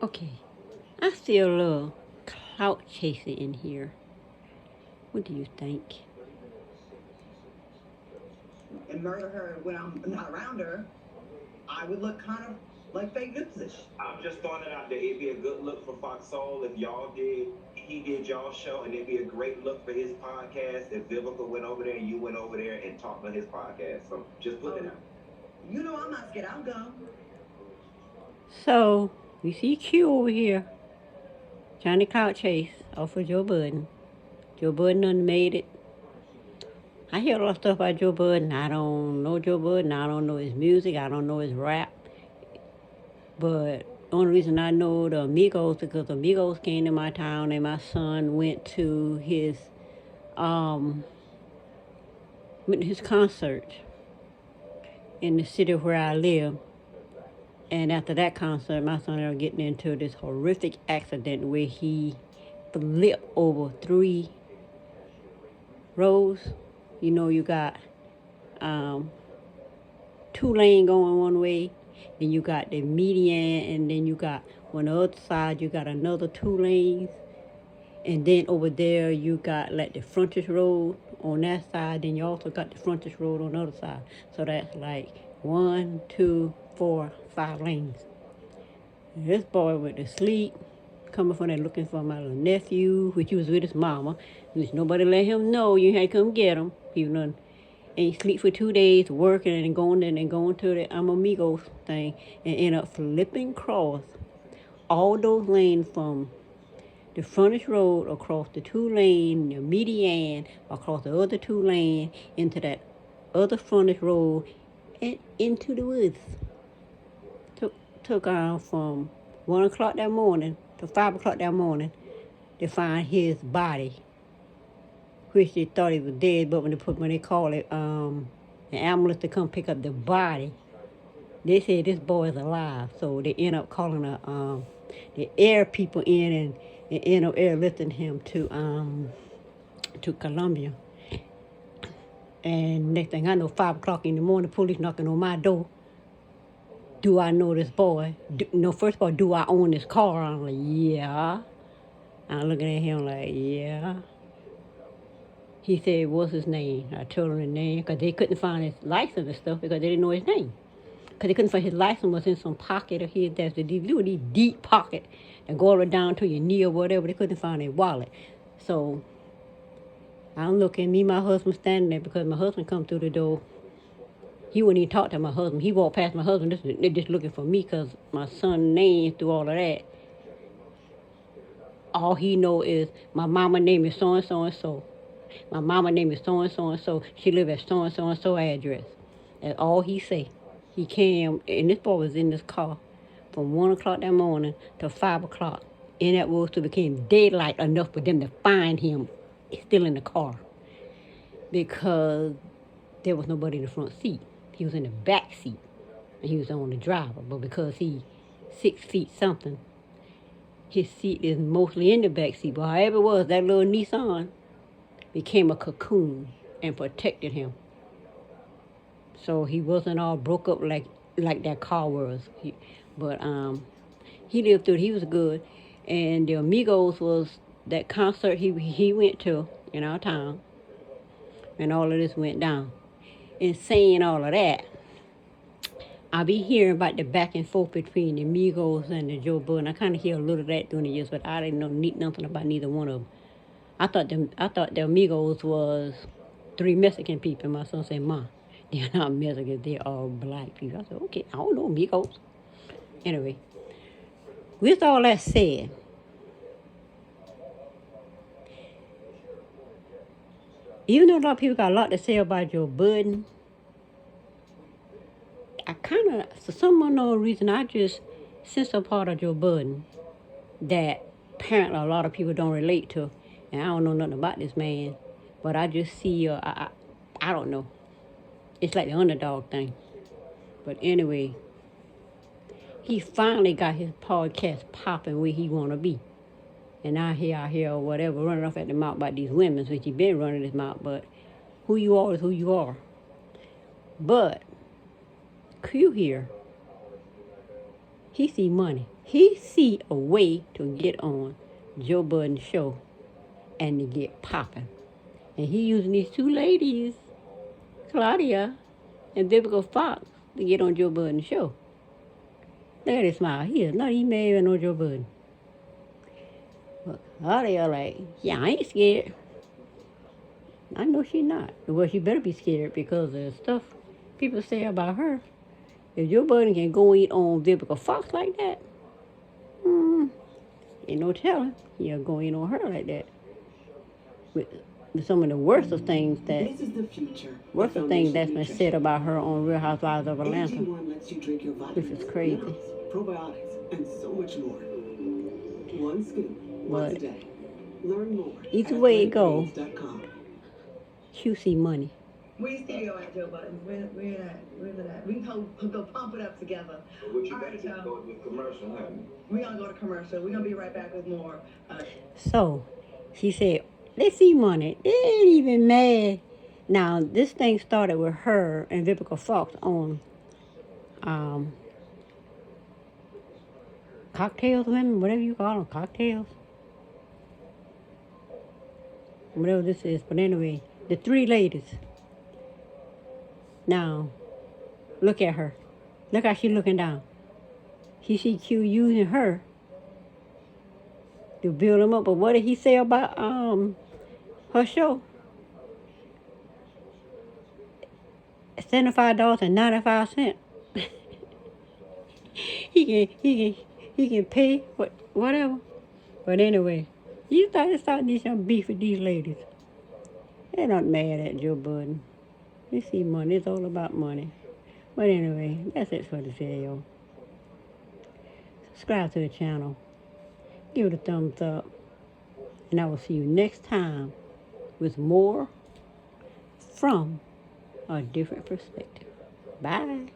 Okay, I see a little clout chaser in here. What do you think? And murder her when I'm not around her, I would look kind of like fake newsish. I'm just throwing it out there. It'd be a good look for Fox Soul if y'all did, he did y'all show, and it'd be a great look for his podcast if Vivica went over there and you went over there and talked on his podcast. So just put it out. You know I'm not scared. I'll go. So, we see Q over here trying to clout chase off of Joe Budden. Joe Budden done made it. I hear a lot of stuff about Joe Budden. I don't know Joe Budden. I don't know his music. I don't know his rap. But the only reason I know the Amigos because the Amigos came to my town and my son um went to his concert in the city where I live. And after that concert, my son ended up getting into this horrific accident where he flipped over 3 roads. You know, you got um, 2 lane going one way, then you got the median, and then you got on the other side you got another 2 lanes, and then over there you got like the frontage road on that side. Then you also got the frontage road on the other side. So that's like 1, 2, 4, 5 lanes. This boy went to sleep, coming from there looking for my little nephew, which he was with his mama, which nobody let him know you had to come get him. He was done, and he sleep for 2 days, working and going to the Amigos thing, and end up flipping across all those lanes from the frontage road across the 2 lane, the median, across the other 2 lane, into that other frontage road, and into the woods. Took from 1 o'clock that morning to 5 o'clock that morning to find his body, which they thought he was dead. But when they call it an ambulance to come pick up the body, they said this boy is alive. So they end up calling the air people in and end up airlifting him to Columbia. And next thing I know, 5 o'clock in the morning, police knocking on my door. Do I know this boy? No, first of all, do I own this car? I'm like, yeah. I'm looking at him like, yeah. He said, what's his name? I told him the name because they couldn't find his license and stuff because they didn't know his name. Because they couldn't find his license was in some pocket of his. That's the really deep pocket and go all the way down to your knee or whatever. They couldn't find his wallet. So I'm looking, me and my husband standing there because my husband come through the door. He wouldn't even talk to my husband. He walked past my husband. They're just looking for me because my son's name through all of that. All he know is my mama name is so and so and so. My mama name is so and so and so. She live at so and so address. That's all he say. He came, and this boy was in this car from 1 o'clock that morning to 5 o'clock. And that was to became daylight enough for them to find him still in the car because there was nobody in the front seat. He was in the back seat, and he was on the driver. But because he 6 feet something, his seat is mostly in the back seat. But however it was, that little Nissan became a cocoon and protected him. So he wasn't all broke up like that car was. But he lived through it. He was good. And the Amigos was that concert he went to in our town. And all of this went down. And saying all of that, I be hearing about the back and forth between the Migos and the Joe Budden. I kind of hear a little of that during the years, but I didn't know nothing about neither one of them. I thought the Amigos was 3 Mexican people. My son said, "Ma, they're not Mexicans. They're all black people." I said, "Okay, I don't know Amigos." Anyway, with all that said, even though a lot of people got a lot to say about Joe Budden, I kind of, for some unknown reason, I just sense a part of Joe Budden that apparently a lot of people don't relate to. And I don't know nothing about this man, but I just see, I don't know. It's like the underdog thing. But anyway, he finally got his podcast popping where he want to be. And out here, or whatever, running off at the mouth about these women, which he been running his mouth, but who you are is who you are. But Q here, he see money. He see a way to get on Joe Budden's show and to get popping. And he using these two ladies, Claudia and Vivica Fox, to get on Joe Budden's show. Look at his smile. He is not even mad on Joe Budden. But Claudia like, yeah, I ain't scared. I know she not. Well, she better be scared because of the stuff people say about her. If Joe Budden can go eat on Vivica Fox like that, ain't no telling he'll go in on her like that. With some of the worst of things This is the future. worst of things that's been said about her on Real Housewives of Atlanta, AG1 lets you drink your which vitamins, is crazy. minerals, probiotics, and so much more. One scoop, once a But day. Learn more either at way it go, athleticgreens.com. you see money. Where's studio at, Joe Budden? Where's it at? We can go pump it up together. What you All better right, get y'all. going with commercial, huh? We're gonna go to commercial. We're gonna be right back with more. So she said, they see money. They ain't even mad. Now, this thing started with her and Vivica Fox on cocktails, women, whatever you call them, cocktails. Whatever this is. But anyway, the three ladies. Now, look at her. Look how she's looking down. She see Q using her to build him up. But what did he say about her show? $75.95. he can pay whatever. But anyway, you thought to start these some beef with these ladies. They're not mad at Joe Budden. They see money. It's all about money. But anyway, that's it for today, y'all. Subscribe to the channel. Give it a thumbs up. And I will see you next time with more from a different perspective. Bye.